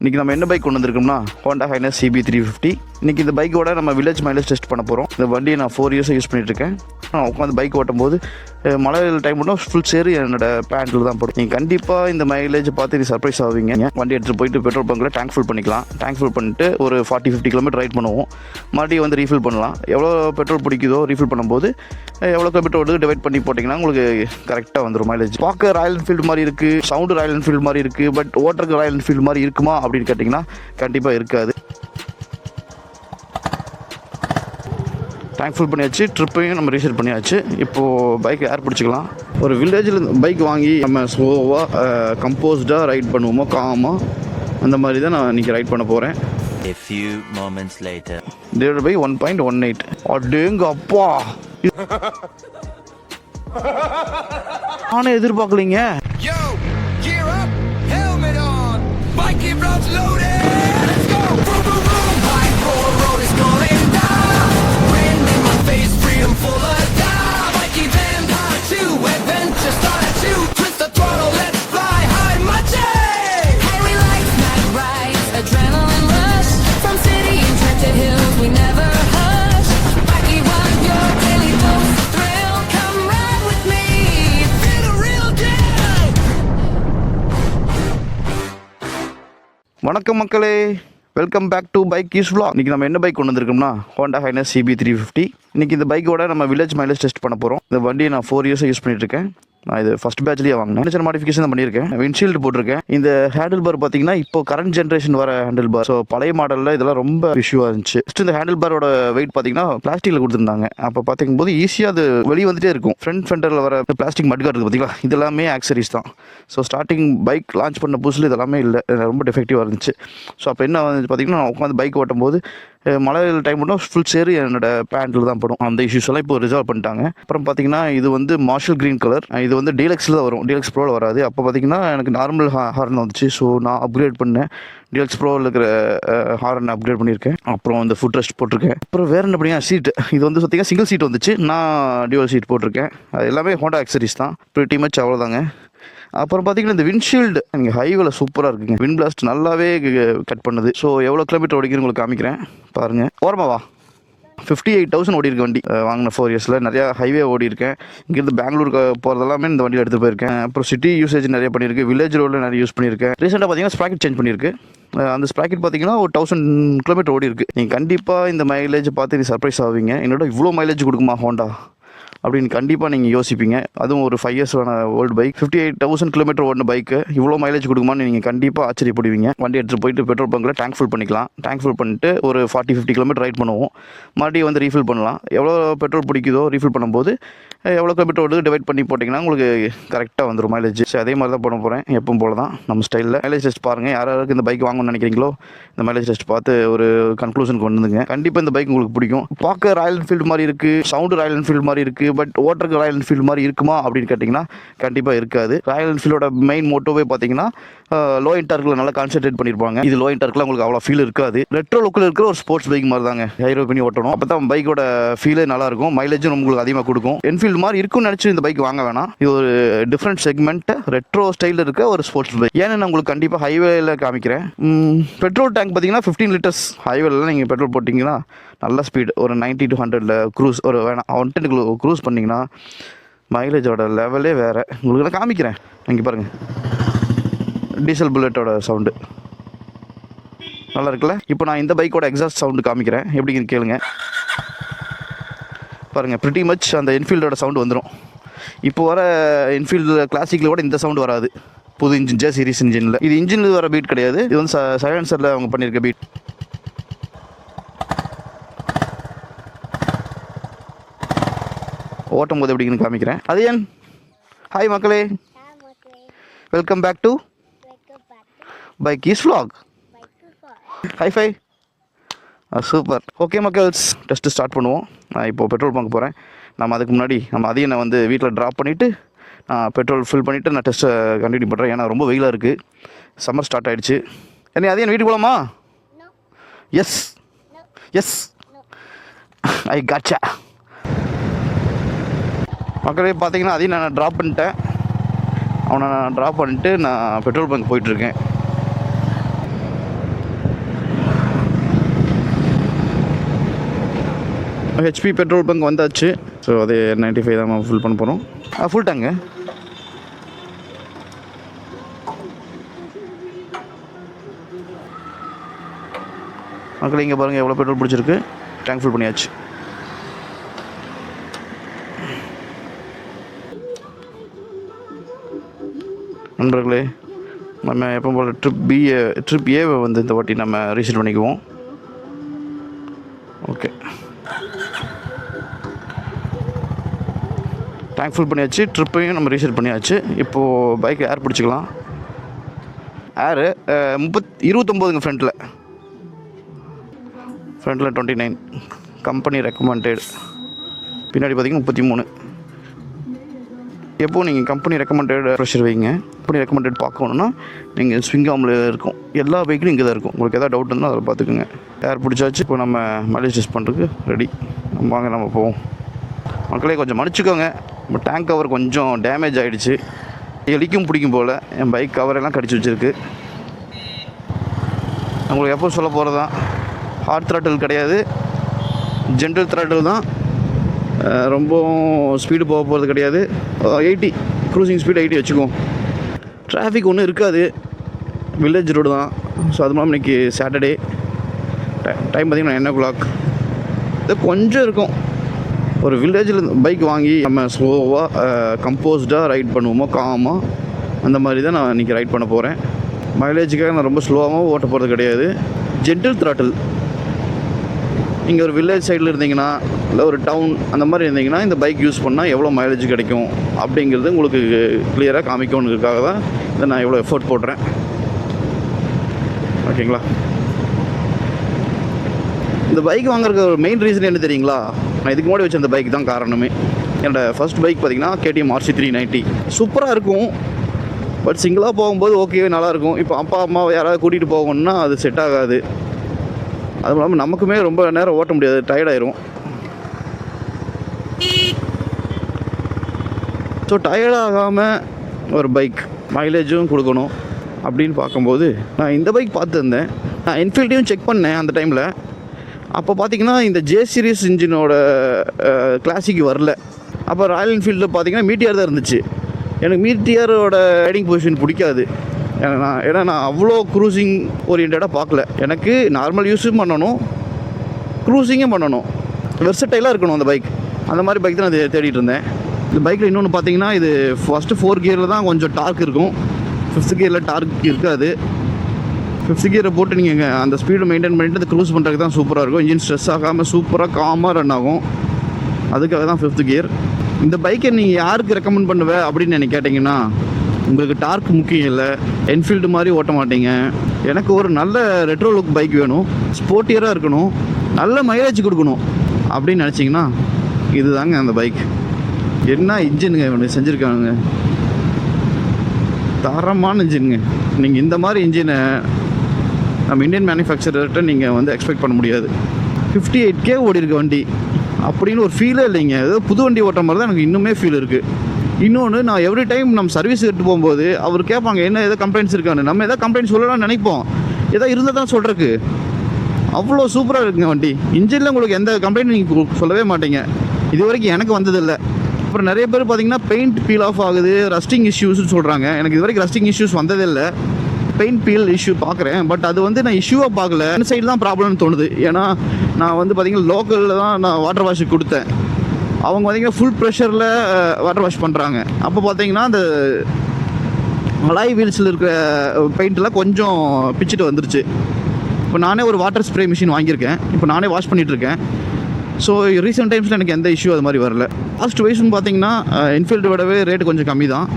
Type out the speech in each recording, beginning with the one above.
இன்றைக்கி நம்ம என்ன பைக் கொண்டு வந்திருக்கோம்னா ஹோண்டா ஹைனஸ் CB350. இன்றைக்கி இந்த பைக்கோட நம்ம வில்லேஜ் மைலேஜ் டெஸ்ட் பண்ண போகிறோம். இந்த வண்டியை நான் 4 இயர்ஸாக யூஸ் பண்ணிகிட்ருக்கேன். நான் உட்காந்து பைக் ஓட்டும் போது மழை டைம் மட்டும் ஃபுல் சேரு என்னோடய பேண்ட்டில் தான் போடும். நீங்கள் கண்டிப்பாக இந்த மைலேஜ் பார்த்து இது சர்ப்ரைஸ் ஆவீங்க. வண்டி எடுத்துகிட்டு போயிட்டு பெட்ரோல் பங்கில் டேங்க் ஃபுல் பண்ணிக்கலாம். டேங்க் ஃபுல் பண்ணிட்டு ஒரு 40-50 கிலோமீட்டர் ரைட் பண்ணுவோம். மறுபடியும் வந்து ரீஃபில் பண்ணலாம். எவ்வளோ பெட்ரோல் பிடிக்குதோ ரீஃபில் பண்ணும்போது எவ்வளோ கிலோமீட்டர் ஓடுது டிவைட் பண்ணி போட்டிங்கன்னா உங்களுக்கு கரெக்டாக வந்துடும் மைலேஜ். பார்க்க ராயல் என்ஃபீல்டு மாதிரி இருக்குது, சவுண்டு ராயல் என்ஃபீல்டு மாதிரி இருக்குது. பட் ஓட்டருக்கு ராயல் என்ஃபீல்டு மாதிரி இருக்குமா அப்படின்னு கேட்டிங்கன்னா கண்டிப்பாக இருக்காது. டேங்க் ஃபுல் பண்ணியாச்சு, ட்ரிப்பையும் நம்ம ரீசெட் பண்ணியாச்சு. இப்போது பைக் ஏர் பிடிச்சிக்கலாம். ஒரு வில்லேஜில் பைக் வாங்கி நம்ம ஸ்லோவாக கம்போஸ்டாக ரைட் பண்ணுவோமோ காமாக, அந்த மாதிரி தான் நான் இன்றைக்கி ரைட் பண்ண போகிறேன். A few moments later. divided by 1.18. அடேங்க அப்பா, நானே எதிர்பார்க்கலீங்க. Yo, gear up, helmet on, bike it roads loaded, let's go, boom boom boom, bike road is going down, wind in my face, freedom full of doubt, bike event hard to adventure started to twist the throttle, let's fly high, mache, Highway lights, night rides, adrenaline rush. From city enchanted hills, we never hush. Wacky one, your daily dose of thrill. Come ride with me. feel the real deal. வணக்கம் மக்களே, welcome back to bike use vlog. இன்றைக்கி நம்ம என்ன bike கொண்டு வந்திருக்கோம்னா Honda highness CB350. இன்றைக்கி இந்த பைக்கோட நம்ம வில்லேஜ் மைலேஜ் டெஸ்ட் பண்ண போகிறோம். இந்த வண்டியை நான் 4 இயர்ஸாக யூஸ் பண்ணிகிட்ருக்கேன். நான் இது ஃபஸ்ட் பேட்ச்லேயே வாங்கினேன். சின்ன மாடிஃபிகேஷன் தான் பண்ணியிருக்கேன். விண்ட்ஷீல்டு போட்டிருக்கேன். இந்த ஹேண்டில் பார் பார்த்தீங்கன்னா இப்போ கரண்ட் ஜென்ரேஷன் வர ஹேண்டில் பார். ஸோ பழைய மாடலில் இதெல்லாம் ரொம்ப இஷ்யூவாக இருந்துச்சு. ஃபஸ்ட்டு இந்த ஹேண்டில் பாரோட வெயிட் பார்த்தீங்கன்னா பிளாஸ்டிக்கில் கொடுத்துருந்தாங்க. அப்போ பார்த்திங்கும்போது ஈஸியாக அது வெளியே வந்துட்டே இருக்கும். ஃப்ரண்ட் ஃபெண்டரில் வர பிளாஸ்டிக் மட்கார் இருக்குது பார்த்தீங்களா, இதெல்லாமே ஆக்சரிஸ் தான். ஸோ ஸ்டார்டிங் பைக் லான்ச் பண்ண புதுசில் இதெல்லாமே இல்லை, ரொம்ப டிஃபெக்டிவாக இருந்துச்சு. ஸோ அப்போ என்ன வந்து பார்த்திங்கன்னா நான் உட்காந்து பைக் ஓட்டும் போது மழை டைம் மட்டும் ஃபுல் சேரு என்னோடய பேண்ட்டில் தான் படும். அந்த இஷ்யூஸ் எல்லாம் இப்போ ரிசால்வ் பண்ணிட்டாங்க. அப்புறம் பார்த்தீங்கன்னா இது வந்து மார்ஷல் க்ரீன் கலர். இது வந்து டீலக்ஸில் தான் வரும், டீலக்ஸ் ப்ரோவில் வராது. அப்போ பார்த்தீங்கன்னா எனக்கு நார்மல் ஹார்ன் வந்துச்சு. ஸோ நான் அப்கிரேட் பண்ணேன், டீலக்ஸ் ப்ரோவில் இருக்கிற ஹார்ன் அப்கிரேட் பண்ணியிருக்கேன். அப்புறம் இந்த ஃபுட் ரெஸ்ட் போட்டிருக்கேன். அப்புறம் வேறு என்ன பண்ணியா சீட், இது வந்து பார்த்தீங்கன்னா சிங்கிள் சீட் வந்துச்சு, நான் டியூவல் சீட் போட்டிருக்கேன். அது எல்லாமே ஹோண்டா ஆக்சரிஸ் தான், ப்ரிட்டி மச் அவ்வளோதாங்க. அப்புறம் பார்த்தீங்கன்னா இந்த விண்ட்ஷீல்டு நீங்கள் ஹைவேல சூப்பராக இருக்குங்க. விண்ட் பிளாஸ்ட் நல்லாவே கட் பண்ணுது. ஸோ எவ்வளோ கிலோமீட்டர் ஓடிக்கிறேன் உங்களுக்கு காமிக்கிறேன் பாருங்கள். ஓரமாவா 58,000 ஓடி இருக்கு வண்டி. வாங்கின 4 இயர்ஸில் நிறையா ஹைவே ஓடி இருக்கேன். இங்கேருந்து பெங்களூருக்கு போகிறதெல்லாமே இந்த வண்டியில் எடுத்துகிட்டு போயிருக்கேன். அப்புறம் சிட்டி யூசேஜ் நிறைய பண்ணியிருக்கேன், வில்லேஜ் ரோடில் நிறைய யூஸ் பண்ணியிருக்கேன். ரீசெண்டாக பார்த்தீங்கன்னா ஸ்ப்ராக்கெட் சேஞ்ச் பண்ணியிருக்கு. அந்த ஸ்ப்ராக்கெட் பார்த்தீங்கன்னா ஒரு 1000 கிலோமீட்டர் ஓடி இருக்குது. நீங்கள் கண்டிப்பாக இந்த மைலேஜ் பார்த்து இது சர்ப்ரைஸ் ஆவீங்க. என்னோட இவ்வளோ மைலேஜ் கொடுக்குமா ஹோண்டா அப்படின்னு கண்டிப்பாக நீங்கள் யோசிப்பீங்க. அதுவும் ஒரு 5 இயர்ஸான ஓல்டு பைக், 58,000 கிலோமீட்டர் ஓடின பைக்கு இவ்வளோ மைலேஜ் கொடுக்குமான்னு நீங்கள் கண்டிப்பாக ஆச்சரியப்படுவீங்க. வண்டி எடுத்துகிட்டு போயிட்டு பெட்ரோல் பங்கில் டேங்க் ஃபுல் பண்ணிக்கலாம். டேங்க் ஃபுல் பண்ணிட்டு ஒரு 40-50 கிலோமீட்டர் ரைட் பண்ணுவோம். மறுபடியும் வந்து ரீஃபில் பண்ணலாம். எவ்வளோ பெட்ரோல் பிடிக்குதோ ரீஃபில் பண்ணும்போது எவ்வளோ கிலோமீட்டர் ஓடுது டிவைட் பண்ணி போட்டிங்கன்னா உங்களுக்கு கரெக்டாக வந்துடும் மைலேஜ். ஸோ அதே மாதிரி தான் பண்ண போகிறேன், எப்பவும் போல தான் நம்ம ஸ்டைலில். மைலேஜ் டெஸ்ட் பாருங்கள். யாராருக்கு இந்த பைக் வாங்கணும்னு நினைக்கிறீங்களோ இந்த மைலேஜ் டெஸ்ட் பார்த்து ஒரு கன்க்ளூஷன் கொண்டு வந்துங்க. கண்டிப்பாக இந்த பைக் உங்களுக்கு பிடிக்கும். பார்க்க ராயல் என்ஃபீல்டு மாதிரி இருக்குது, சவுண்டு ராயல் என்ஃபீல்டு மாதிரி இருக்குது. பட் ஓட்டருக்கு ராயல் என்ஃபீல்டு மாதிரி இருக்குமா அப்படின்னு கேட்டிங்கன்னா கண்டிப்பாக இருக்காது. ராயல் என்ஃபீல்டோட மெயின் மோட்டோவே பார்த்தீங்கன்னா லோ இன்டார்க்கில் நல்லா கான்சென்ட்ரேட் பண்ணியிருப்பாங்க. இது லோ இன்டார்க்கில் உங்களுக்கு அவ்வளோ ஃபீல் இருக்காது. ரெட்ரோ லுக்கில் இருக்கிற ஒரு ஸ்போர்ட்ஸ் பைக் மாதிரி தாங்க. ஹைரோ பண்ணி ஓட்டணும், அப்போ தான் பைக்கோட ஃபீலே நல்லாயிருக்கும், மைலேஜும் உங்களுக்கு அதிகமாக கொடுக்கும். என்ஃபீல்டு மாதிரி இருக்கும்னு நினச்சி இந்த பைக் வாங்க வேணாம். இது ஒரு டிஃப்ரெண்ட் செக்மெண்ட், ரெட்ரோ ஸ்டைலில் இருக்க ஒரு ஸ்போர்ட்ஸ் பைக். ஏன்னு நான் உங்களுக்கு கண்டிப்பாக ஹைவேல காமிக்கிறேன். பெட்ரோல் டேங்க் பார்த்தீங்கன்னா 15 லிட்டர்ஸ். ஹைவேலாம் நீங்கள் பெட்ரோல் போட்டிங்கன்னா நல்ல ஸ்பீடு, ஒரு 90 to 100 க்ரூஸ், ஒரு வேணாம் 110 க்ரூஸ் பண்ணிங்கன்னா மைலேஜோட லெவலே வேறு. உங்களுக்கு நான் காமிக்கிறேன், இங்கே பாருங்கள். டீசல் புல்லட்டோட சவுண்டு நல்லா இருக்குல்ல. இப்போ நான் இந்த பைக்கோட எக்ஸாஸ்ட் சவுண்டு காமிக்கிறேன், எப்படின்னு கேளுங்க. பாருங்கள், ப்ரிட்டி மச் அந்த என்ஃபீல்டோட சவுண்டு வந்துடும். இப்போ வர என்ஃபீல்டு கிளாசிக்கில் கூட இந்த சவுண்டு வராது. புது இன்ஜின் ஜே சீரிஸ் இன்ஜினில் இது இன்ஜினில் வர பீட் கிடையாது. இது வந்து சைலன்சரில் அவங்க பண்ணியிருக்க பீட். ஓட்டும் போது எப்படின்னு காமிக்கிறேன். அது ஏன் ஹாய் மக்களே, welcome back to bike use vlog. Hi super. Okay மக்கள்ஸ், டெஸ்ட்டு ஸ்டார்ட் பண்ணுவோம். நான் இப்போது பெட்ரோல் பங்க் போகிறேன். நம்ம அதுக்கு முன்னாடி அதையும் நான் வந்து வீட்டில் ட்ராப் பண்ணிவிட்டு நான் பெட்ரோல் ஃபில் பண்ணிவிட்டு நான் டெஸ்ட்டை கண்டினியூ பண்ணுறேன். ஏன்னா ரொம்ப வெயிலாக இருக்குது, சம்மர் ஸ்டார்ட் ஆகிடுச்சு. என்ன அதையும் வீட்டுக்கு போகலாமா? எஸ் எஸ் ஐ காட்சா. மக்களே பார்த்தீங்கன்னா அதையும் நான் ட்ராப் பண்ணிட்டேன். அவனை நான் ட்ராப் பண்ணிட்டு நான் பெட்ரோல் பங்க் போயிட்டுருக்கேன். ஹெச்பி பெட்ரோல் பங்க் வந்தாச்சு. ஸோ அது 95 தான் நம்ம ஃபில் பண்ண போகிறோம். ஃபுல் டேங்க. மக்கள் இங்கே பாருங்கள் எவ்வளோ பெட்ரோல் பிடிச்சிருக்கு. டேங்க் ஃபுல் பண்ணியாச்சு. நண்பர்களே, நம்ம எப்போ போல் ட்ரிப் ஏவை வந்து இந்த வாட்டி நம்ம ரீசெட் பண்ணிக்குவோம். ஓகே, டேங்க் ஃபுல் பண்ணியாச்சு. ட்ரிப்பையும் நம்ம ரீசெட் பண்ணியாச்சு. இப்போது பைக் ஏர் பிடிச்சிக்கலாம். ஏரு 29ங்க ஃப்ரண்ட்டில் 29 கம்பெனி ரெக்கமெண்டட். பின்னாடி பார்த்திங்கன்னா 33. எப்போது நீங்கள் கம்பெனி ரெக்கமெண்டட் ப்ரெஷர் வைங்க. கம்பெனி ரெக்கமெண்டட் பார்க்கணுன்னா நீங்கள் ஸ்விங்காமில் இருக்கும். எல்லா பைக்கிலும் இங்கே தான் இருக்கும். உங்களுக்கு எதாவது டவுட் இருந்தால் அதில் பார்த்துக்குங்க. ஏர் பிடிச்சாச்சு. இப்போ நம்ம மைலேஜ் டெஸ்ட் பண்ணுறதுக்கு ரெடி. வாங்க நம்ம போவோம். மக்களே கொஞ்சம் மன்னிச்சுக்கோங்க, நம்ம டேங்க் கவர் கொஞ்சம் டேமேஜ் ஆகிடுச்சு. எலிக்கும் பிடிக்கும் போல் என் பைக் கவரெல்லாம் கடிச்சு வச்சுருக்கு. உங்களுக்கு எப்போ சொல்ல போகிறது தான், ஹார்ட் த்ராட்டில் கிடையாது, ஜென்ரல் த்ராட்டில் தான். ரொம்ப ஸ்பீடு போக போகிறது கிடையாது. 80 க்ரூசிங் ஸ்பீடு 80 வச்சுக்குவோம். டிராஃபிக் ஒன்றும் இருக்காது. வில்லேஜ் ரோடு தான். ஸோ அது மாதிரி இன்றைக்கி சாட்டர்டே. டைம் பார்த்திங்கன்னா 9 o'clock. இது கொஞ்சம் இருக்கும். ஒரு வில்லேஜில் பைக் வாங்கி நம்ம ஸ்லோவாக கம்போஸ்டாக ரைட் பண்ணுவோமோ, காமாக, அந்த மாதிரி தான் நான் இன்றைக்கி ரைட் பண்ண போகிறேன். மைலேஜுக்காக நான் ரொம்ப ஸ்லோவாகவும் ஓட்ட போகிறது கிடையாது. Gentle throttle. நீங்கள் ஒரு வில்லேஜ் சைடில் இருந்தீங்கன்னா, இல்லை ஒரு டவுன் அந்த மாதிரி இருந்தீங்கன்னா, இந்த பைக் யூஸ் பண்ணால் எவ்வளோ மைலேஜ் கிடைக்கும் அப்படிங்கிறது உங்களுக்கு கிளியராக காமிக்கணுங்கிறதுக்காக தான் இதை நான் எவ்வளோ எஃபோர்ட் போடுறேன். ஓகேங்களா? இந்த பைக் வாங்குறதுக்கு ஒரு மெயின் ரீசன் என்ன தெரியுங்களா? நான் இதுக்கு முன்னாடி வச்ச அந்த பைக் தான் காரணமே. என்னோடய ஃபர்ஸ்ட் பைக் பார்த்திங்கன்னா KTM RC 390. சூப்பராக இருக்கும். பட் சிங்கிளாக போகும்போது ஓகே, நல்லாயிருக்கும். இப்போ அப்பா அம்மாவை யாராவது கூட்டிகிட்டு போகணுன்னா அது செட் ஆகாது. அதுவும் இல்லாமல் நமக்குமே ரொம்ப நேரம் ஓட்ட முடியாது, டயர்டாயிரும். ஸோ டயர்டாகாமல் ஒரு பைக் மைலேஜும் கொடுக்கணும் அப்படின்னு பார்க்கும்போது நான் இந்த பைக் பார்த்துருந்தேன். நான் என்ஃபீல்டையும் செக் பண்ணேன் அந்த டைமில். அப்போ பார்த்திங்கன்னா இந்த J சீரிஸ் இன்ஜினோட கிளாசிக் வரல. அப்போ ராயல் என்ஃபீல்டில் பார்த்திங்கன்னா மீட்டியார் தான் இருந்துச்சு. எனக்கு மீட்டியாரோட ரைடிங் பொசிஷன் பிடிக்காது. ஏன்னா நான் அவ்வளோ க்ரூசிங் ஓரியன்டாக பார்க்கல. எனக்கு நார்மல் யூஸும் பண்ணணும், க்ரூசிங்கும் பண்ணணும், வெர்சடைலாக இருக்கணும் அந்த பைக். அந்த மாதிரி பைக் தான் நான் தேடிட்டு இருந்தேன். இந்த பைக்கில் இன்னொன்று பார்த்தீங்கன்னா, இது ஃபஸ்ட்டு 4 கியரில் தான் கொஞ்சம் டார்க் இருக்கும். 5th கியரில் டார்க் இருக்காது. 5th கியரை போட்டு நீங்கள் அந்த ஸ்பீடை மெயின்டைன் பண்ணிவிட்டு அந்த க்ரூஸ் பண்ணுறதுக்கு தான் சூப்பராக இருக்கும். இன்ஜின் ஸ்ட்ரெஸ் ஆகாமல் சூப்பராக காமாக ரன் ஆகும். அதுக்காக தான் 5th கியர். இந்த பைக்கை நீங்கள் யாருக்கு ரெக்கமெண்ட் பண்ணுவேன் அப்படின்னு எனக்கு கேட்டிங்கன்னா, உங்களுக்கு டார்க் முக்கியம் இல்லை, என்ஃபீல்டு மாதிரி ஓட்ட மாட்டீங்க, எனக்கு ஒரு நல்ல ரெட்ரோ லுக் பைக் வேணும், ஸ்போர்ட்டியராக இருக்கணும், நல்ல மைலேஜ் கொடுக்கணும் அப்படின்னு நினச்சிங்கன்னா இது தாங்க அந்த பைக். என்ன இன்ஜினுங்க இவனுக்கு செஞ்சுருக்காங்க, தரமான இன்ஜினுங்க. நீங்கள் இந்த மாதிரி இன்ஜினை நம்ம இந்தியன் மேனுஃபேக்சரர்கிட்ட நீங்கள் வந்து எக்ஸ்பெக்ட் பண்ண முடியாது. 58K ஓடி இருக்க வண்டி அப்படின்னு ஒரு ஃபீலே இல்லைங்க. ஏதோ புது வண்டி ஓட்டுற மாதிரி தான் எனக்கு இன்னுமே ஃபீல் இருக்குது. இன்னொன்று, நான் எவ்ரி டைம் நம்ம சர்வீஸ் எடுத்து போகும்போது அவர் கேட்பாங்க என்ன ஏதோ கம்ப்ளைண்ட்ஸ் இருக்கான்னு. நம்ம எதாவது கம்ப்ளைண்ட் சொல்லலாம்னு நினைப்போம், ஏதாவது இருந்தால் தான் சொல்கிறதுக்கு. அவ்வளோ சூப்பராக இருக்குங்க வண்டி. இன்ஜினில் உங்களுக்கு எந்த கம்ப்ளைண்ட் நீங்கள் சொல்லவே மாட்டீங்க. இது வரைக்கும் எனக்கு வந்ததில்லை. அப்புறம் நிறைய பேர் பார்த்தீங்கன்னா பெயிண்ட் பீல் ஆஃப் ஆகுது, ரஸ்டிங் இஷ்யூஸ்னு சொல்கிறாங்க. எனக்கு இது வரைக்கும் ரஸ்டிங் இஷ்யூஸ் வந்ததே இல்லை. பெயிண்ட் பீல் இஷ்யூ பார்க்குறேன், பட் அது வந்து நான் இஷ்யூவாக பார்க்கல. இந்த சைடு தான் ப்ராப்ளம்னு தோணுது. ஏன்னா நான் வந்து பார்த்திங்கன்னா லோக்கலில் தான் நான் வாட்டர் வாஷுக்கு கொடுத்தேன். அவங்க பார்த்திங்கன்னா ஃபுல் ப்ரெஷரில் வாட்டர் வாஷ் பண்ணுறாங்க. அப்போ பார்த்தீங்கன்னா அந்த அலாய் வீல்ஸில் இருக்கிற பெயிண்ட்லாம் கொஞ்சம் பிச்சுட்டு வந்துருச்சு. இப்போ நானே ஒரு வாட்டர் ஸ்ப்ரே மிஷின் வாங்கியிருக்கேன். இப்போ நானே வாஷ் பண்ணிகிட்ருக்கேன். ஸோ ரீசெண்ட் டைம்ஸில் எனக்கு எந்த இஷ்யூ அது மாதிரி வரல. காஸ்ட் வைஸ்னு பார்த்தீங்கன்னா என்ஃபீல்டு விடவே ரேட்டு கொஞ்சம் கம்மி தான்.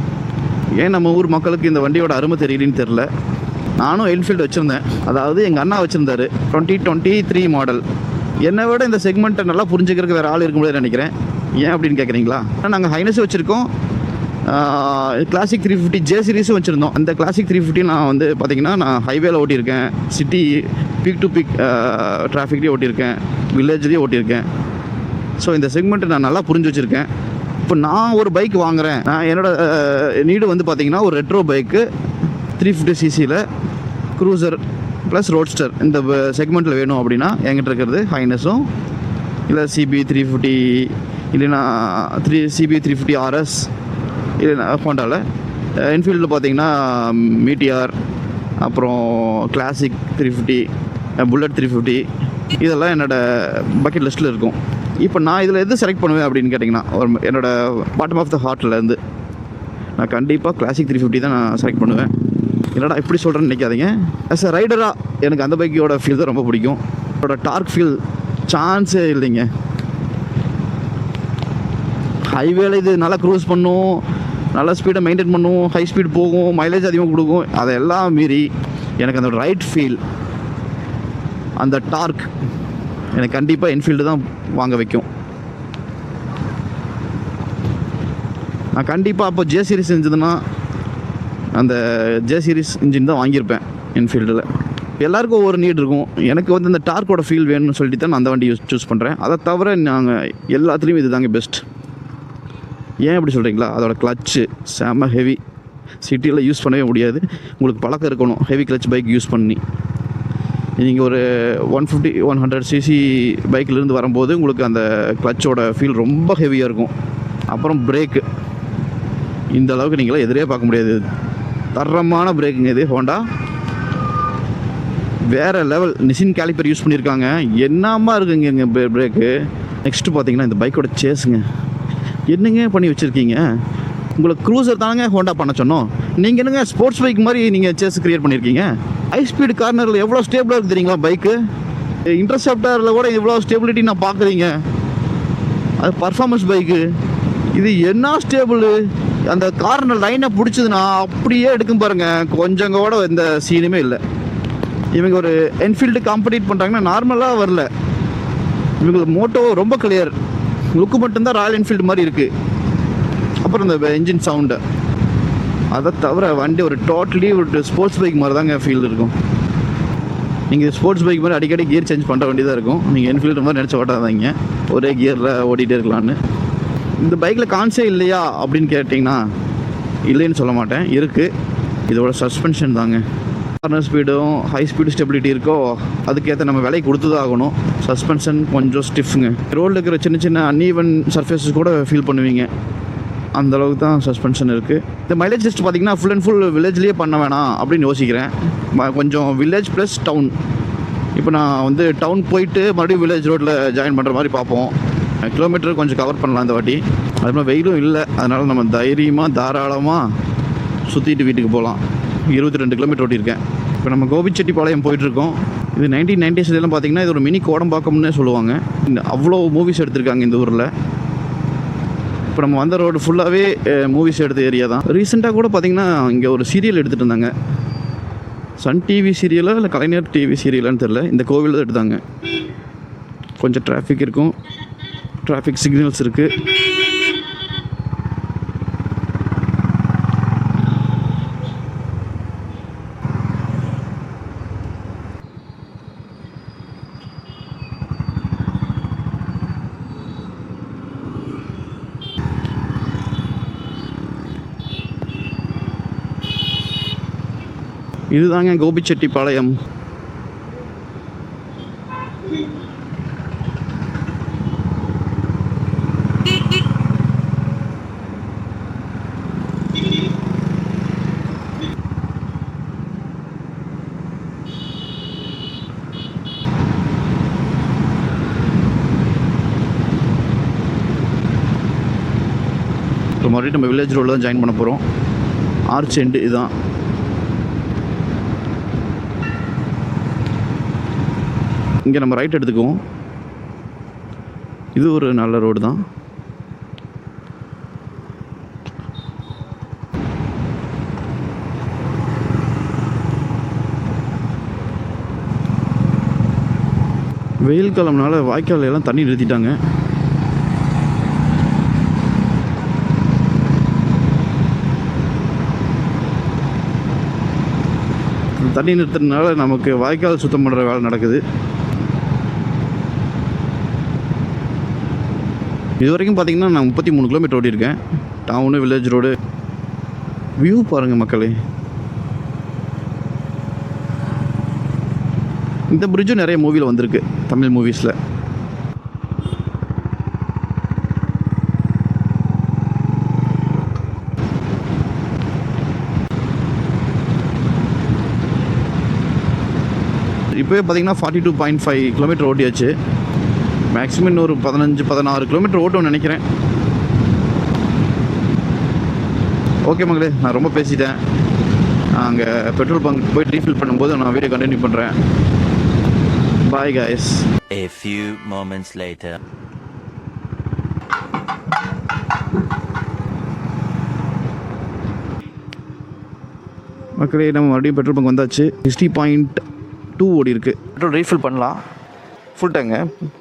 ஏன் நம்ம ஊர் மக்களுக்கு இந்த வண்டியோட அருமை தெரியலன்னு தெரில. நானும் என்ஃபீல்டு வச்சுருந்தேன், அதாவது எங்கள் அண்ணா வச்சுருந்தார் 2023 மாடல். என்னை விட இந்த செக்மெண்ட்டை நல்லா புரிஞ்சுக்கிறதுக்கு வேறு ஆள் இருக்க முடியாதுன்னு நினைக்கிறேன். ஏன் அப்படின்னு கேட்குறீங்களா? நாங்கள் ஹைனஸ் வச்சுருக்கோம், கிளாசிக் 350 J சீரிஸும் வச்சுருந்தோம். அந்த கிளாசிக் 350 நான் வந்து பார்த்திங்கன்னா நான் ஹைவேல ஓட்டியிருக்கேன், சிட்டி பீக் டு பீக் டிராஃபிக்லேயே ஓட்டியிருக்கேன், வில்லேஜ்லேயே ஓட்டியிருக்கேன். ஸோ இந்த செக்மெண்ட்டை நான் நல்லா புரிஞ்சு வச்சுருக்கேன். இப்போ நான் ஒரு பைக் வாங்குகிறேன், நான் என்னோடய நீடு வந்து பார்த்திங்கன்னா ஒரு retro bike 350 cc cruiser plus Roadster இந்த செக்மெண்ட்டில் வேணும் அப்படின்னா என்கிட்ட இருக்கிறது ஹைனஸும் இல்லை CB350 இல்லைன்னா CB350 RS இல்லைன்னா ஹோண்டாவில். என்ஃபீல்டில் பார்த்தீங்கன்னா மீட்டியார், அப்புறம் கிளாசிக் 350, புல்லட் 350 இதெல்லாம் என்னோடய பக்கெட் லிஸ்ட்டில் இருக்கும். இப்போ நான் இதில் எது செலக்ட் பண்ணுவேன் அப்படின்னு கேட்டிங்கன்னா, என்னோடய பாட்டம் ஆஃப் த ஹார்ட்லேருந்து நான் கண்டிப்பாக கிளாசிக் 350 தான் நான் செலக்ட் பண்ணுவேன். என்னடா இப்படி சொல்கிறேன்னு நினைக்காதீங்க. ஆஸ் அ ரைடராக எனக்கு அந்த பைக்கோட ஃபீல் தான் ரொம்ப பிடிக்கும். அதோட டார்க் ஃபீல் சான்ஸே இல்லைங்க. ஹைவேல இது நல்லா க்ரூஸ் பண்ணும், நல்லா ஸ்பீடை மெயின்டைன் பண்ணும், ஹை ஸ்பீட் போகும், மைலேஜ் அதிகமாக கொடுக்கும். அதெல்லாம் மீறி எனக்கு அந்த ரைட் ஃபீல், அந்த டார்க் எனக்கு கண்டிப்பாக என்ஃபீல்டு தான் வாங்க வைக்கும். நான் கண்டிப்பாக அப்போ ஜே சீரிஸ் இருந்ததுன்னா அந்த ஜே சீரிஸ் இன்ஜின் தான் வாங்கியிருப்பேன் என்ஃபீல்டில். எல்லாருக்கும் ஒவ்வொரு நீட் இருக்கும். எனக்கு வந்து அந்த டார்க்கோட ஃபீல் வேணும்னு சொல்லிட்டு தான் நான் அந்த வண்டி சூஸ் பண்ணுறேன். அதை தவிர நாங்கள் எல்லாத்துலேயும் இது தாங்க பெஸ்ட். ஏன் அப்படி சொல்கிறீங்களா? அதோட கிளச்சு செம்ம ஹெவி, சிட்டியில் யூஸ் பண்ணவே முடியாது. உங்களுக்கு பழக்கம் இருக்கணும் ஹெவி கிளச் பைக் யூஸ் பண்ணி. நீங்கள் ஒரு 150-100 சிசி பைக்கிலேருந்து வரும்போது உங்களுக்கு அந்த கிளச்சோட ஃபீல் ரொம்ப ஹெவியாக இருக்கும். அப்புறம் பிரேக்கு இந்த அளவுக்கு நீங்களாம் எதிரே பார்க்க முடியாது. தரமான பிரேக்குங்க இது. ஹோண்டா வேறு லெவல். நிசின் கேலிப்பர் யூஸ் பண்ணியிருக்காங்க. என்னமா இருக்குங்க இங்கே பிரேக்கு. நெக்ஸ்ட்டு பார்த்தீங்கன்னா இந்த பைக்கோட சேஸுங்க என்னங்க பண்ணி வச்சுருக்கீங்க. உங்களுக்கு க்ரூசர் தானங்க ஹோண்டா பண்ண சொன்னோம். நீங்கள் என்னங்க ஸ்போர்ட்ஸ் பைக் மாதிரி நீங்கள் சேஸ் க்ரியேட் பண்ணியிருக்கீங்க. ஹை ஸ்பீடு கார்னரில் எவ்வளோ ஸ்டேபிளாக இருக்குது தெரியுங்களா பைக்கு. இன்டர்செப்டரில் கூட இவ்வளோ ஸ்டேபிலிட்டி நான் பார்க்குறீங்க. அது பர்ஃபார்மன்ஸ் பைக்கு. இது என்ன ஸ்டேபிள். அந்த கார்னர் லைனை பிடிச்சதுன்னா அப்படியே எடுக்கும் பாருங்கள். கொஞ்சம் கூட எந்த சீனுமே இல்லை. இவங்க ஒரு என்ஃபீல்டு காம்படிட் பண்ணுறாங்கன்னா நார்மலாக வரல. இவங்களுக்கு மோட்டோ ரொம்ப கிளியர். லுக்கு மட்டும்தான் ராயல் என்ஃபீல்டு மாதிரி இருக்குது. அப்புறம் இந்த என்ஜின் சவுண்டு, அதை தவிர வண்டி ஒரு டோட்டலி ஒரு ஸ்போர்ட்ஸ் பைக் மாதிரி தாங்க ஃபீல் இருக்கும். நீங்கள் ஸ்போர்ட்ஸ் பைக் மாதிரி அடிக்கடி கியர் சேஞ்ச் பண்ணுற வேண்டியதாக இருக்கும். நீங்கள் என்ஃபீல்டு மாதிரி நினச்சி ஓட்டாதீங்க, ஒரே கியரில் ஓடிட்டே இருக்கலான்னு. இந்த பைக்கில் கான்ஸே இல்லையா அப்படின்னு கேட்டிங்கன்னா இல்லைன்னு சொல்ல மாட்டேன், இருக்குது. இதோட சஸ்பென்ஷன் தாங்க. கார்னர் ஸ்பீடும் ஹை ஸ்பீடு ஸ்டெபிலிட்டி இருக்கோ அதுக்கேற்ற நம்ம விலை கொடுத்து தான் ஆகணும். சஸ்பென்ஷன் கொஞ்சம் ஸ்டிஃப்ங்க. ரோடில் இருக்கிற சின்ன சின்ன அன்ஈவன் சர்ஃபேஸஸ் கூட ஃபீல் பண்ணுவீங்க. அந்தளவுக்கு தான் சஸ்பென்ஷன் இருக்குது. இந்த மைலேஜ் டெஸ்ட் பார்த்திங்கன்னா ஃபுல் அண்ட் ஃபுல் வில்லேஜ்லேயே பண்ண வேணாம் அப்படின்னு யோசிக்கிறேன். கொஞ்சம் வில்லேஜ் ப்ளஸ் டவுன். இப்போ நான் வந்து டவுன் போயிட்டு மறுபடியும் வில்லேஜ் ரோட்டில் ஜாயின் பண்ணுற மாதிரி பார்ப்போம். கிலோமீட்டர் கொஞ்சம் கவர் பண்ணலாம் இந்த வாட்டி. அது மாதிரி வெயிலும் இல்லை, அதனால் நம்ம தைரியமாக தாராளமாக சுற்றிட்டு வீட்டுக்கு போகலாம். 22 கிலோமீட்டர் ஓட்டியிருக்கேன். இப்போ நம்ம கோபிச்செட்டிப்பாளையம் போயிட்டுருக்கோம். இது 1990s பார்த்திங்கன்னா இது ஒரு மினி கோடம்பாக்கம்னே சொல்லுவாங்க. அவ்வளோ மூவிஸ் எடுத்திருக்காங்க இந்த ஊரில். இப்போ நம்ம வந்த ரோடு ஃபுல்லாகவே மூவிஸ் எடுத்த ஏரியா தான். ரீசெண்டாக கூட பார்த்திங்கன்னா இங்கே ஒரு சீரியல் எடுத்துகிட்டு இருந்தாங்க. சன் டிவி சீரியலா இல்லை கலைஞர் டிவி சீரியலான்னு தெரில. இந்த கோவில் தான் எடுத்தாங்க. கொஞ்சம் டிராஃபிக் இருக்கும், டிராஃபிக் சிக்னல்ஸ் இருக்குது. இதுதாங்க கோபிச்செட்டிப்பாளையம். இப்போ மறுபடியும் நம்ம வில்லேஜ் ரோடில் தான் ஜாயின் பண்ண போகிறோம். ஆர்ச் எண்டு இதுதான். இங்கே நம்ம ரைட் எடுத்துக்குவோம். இது ஒரு நல்ல ரோடு தான். வெயில் காலம்னால வாய்க்கால் எல்லாம் தண்ணி நிறுத்திட்டாங்க. தண்ணி நிறுத்துறதுனால நமக்கு வாய்க்கால் சுத்தம் பண்ணுற வேலை நடக்குது. இது வரைக்கும் பார்த்திங்கன்னா நான் 33 கிலோமீட்டர் ஓடிருக்கேன். Town village road. வியூ பாருங்கள் மக்களே. இந்த பிரிட்ஜும் நிறைய மூவியில் வந்திருக்கு, தமிழ் மூவிஸில். இப்போவே பார்த்தீங்கன்னா 42.5 கிலோமீட்டர் ஓட்டியாச்சு. மேக்ஸிமம் இன்னொரு 15-16 கிலோமீட்டர் ஓட்டும்னு நினைக்கிறேன். ஓகே மகளே, நான் ரொம்ப பேசிட்டேன். அங்கே பெட்ரோல் பங்க் போய்ட்டு ரீஃபில் பண்ணும்போது நான் வீடியோ கண்டினியூ பண்ணுறேன். பாய் guys. A few moments later. மக்களே, நம்ம மறுபடியும் பெட்ரோல் பங்க் வந்தாச்சு. 60.2 ஓடி இருக்குது. பெட்ரோல் ரீஃபில் பண்ணலாம். ஃபுல் டேங்க,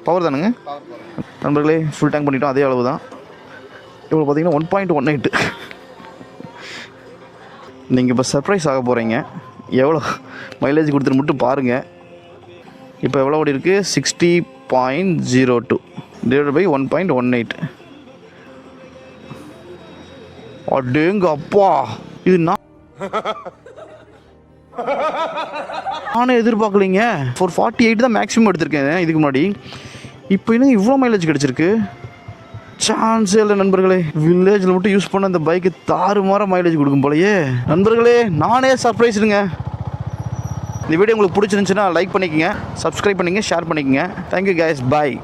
பவர் தானுங்க நண்பர்களே. ஃபுல் டேங்க் பண்ணிட்டோம், அதே அளவு தான். இப்போ பார்த்தீங்கன்னா 1.18. நீங்கள் இப்போ சர்ப்ரைஸ் ஆக போகிறீங்க. எவ்வளோ மைலேஜ் கொடுத்துட்டு மட்டும் பாருங்கள். இப்போ எவ்வளோ ஓடி இருக்குது? 60.02 டிவைட் பை 1.18. அடேங்க அப்பா, இது நானே எதிர்பார்க்கலைங்க. 48 தான் மேக்ஸிமம் எடுத்திருக்கேன் இதுக்கு முன்னாடி. இப்போ இன்னும் இவ்வளோ மைலேஜ் கிடச்சிருக்கு. சான்ஸே இல்லை நண்பர்களே. வில்லேஜில் மட்டும் யூஸ் பண்ண அந்த பைக்கு தாறுமாற மைலேஜ் கொடுக்கும் போலயே. நண்பர்களே, நானே சர்ப்ரைஸுங்க. இந்த வீடியோ உங்களுக்கு பிடிச்சிருந்துச்சுன்னா லைக் பண்ணிக்கங்க, சப்ஸ்கிரைப் பண்ணிங்க, ஷேர் பண்ணிக்கங்க. தேங்க்யூ கைஸ், பாய்.